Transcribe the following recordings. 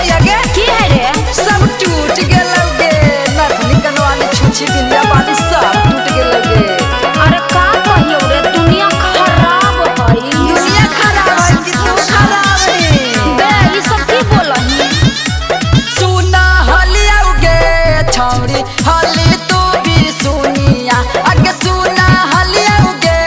भैया गे की है रे? सब टूट गेलौ गे नथनी कनवाली छुछी बिंदिया बाली सब टूट गेलौ गे। अरे का कहियो रे दुनिया खराब हई। दुनिया खराब है कि तू खराब है बे ई सब की बोलही? सुना हलिया गे छौरी हली तू भी सुनिया आगे सुना हलिया गे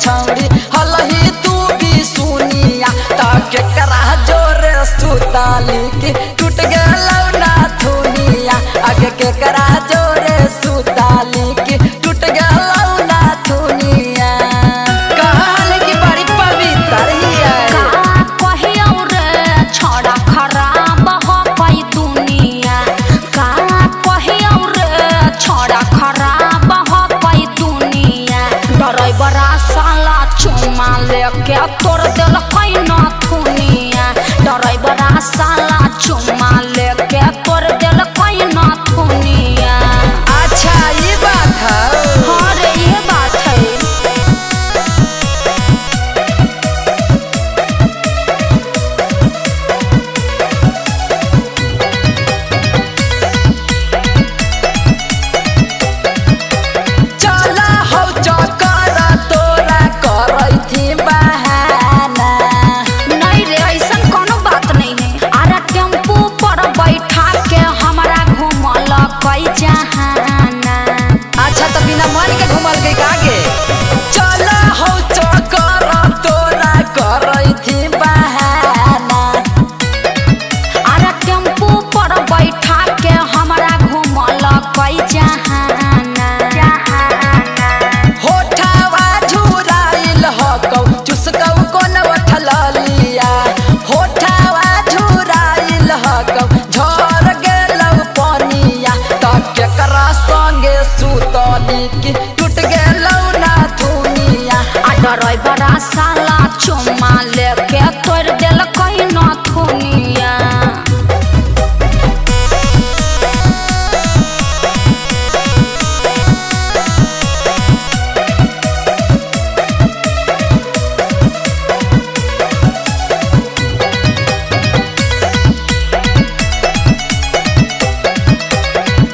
छौरी हलही तू भी सुनिया ताके करा जोर सुताली के टूट गेलौ नाथुनिया आगे के करा जोर सुताली के टूट गेलौ नाथुनिया कहल की बड़ी पवित्र हिया का कहियो रे छोड़ा खराब हो पई दुनिया। का कहियो रे छोड़ा खराब हो पई दुनिया। ड्राइवरा साला चुमा लेके तोड़ देल कई नाथुनिया। ड्राइवरा साला चुमा लेके तोड़ देल कई नाथुनिया। अच्छा ये बात है हाँ रे ये बात है। चला हो चकर तोरा करई थी बहाना नहीं रे ऐसन कोनो बात नहीं है। अरे टेम्पू पर बैठा के हमारा घूमल कई जहाना। अच्छा तो बिना मन के घुमल गई कागे चला हो चकर तोरा करई थी बहाना अरे टेम्पू पर बैठा के हमारा घूमल कई जहाना। होठावा झुराइल हकौ चुसकौ कोन उठल लिया होठावा झुराइल हकौ झर गेलौ पनिया तब केकरा संगे सुतली की टूट गेलौ नाथुनिया आ ड्राइवरा साला चुम्मा लेके तोड़ देल कई नाथुनिया।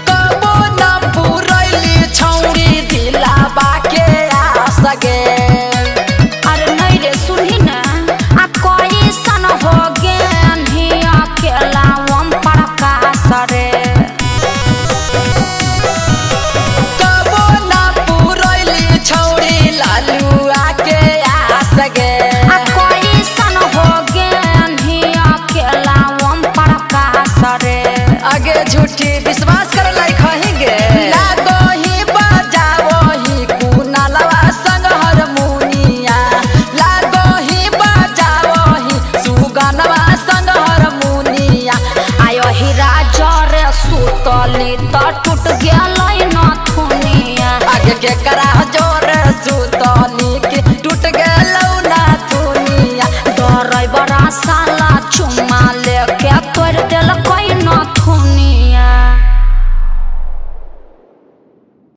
कबो न पुरैली छौरी दिलाबा के आस गे अरे नहीं रे सुनी ना आ कोई सन हो गे अकेला हम प्रकाश रे। कबो न पुरैली छौरी लालुआ के आस गे आ कोई सन हो गे अकेला हम प्रकाश रे। आगे झूठी विश्वास कर लाई खही गे लागोही बजावही कुनालवा संग हारमोनिया लागोही बजावही सुगनवा संग हारमोनिया आयो हीरा जरे सुतली त टूट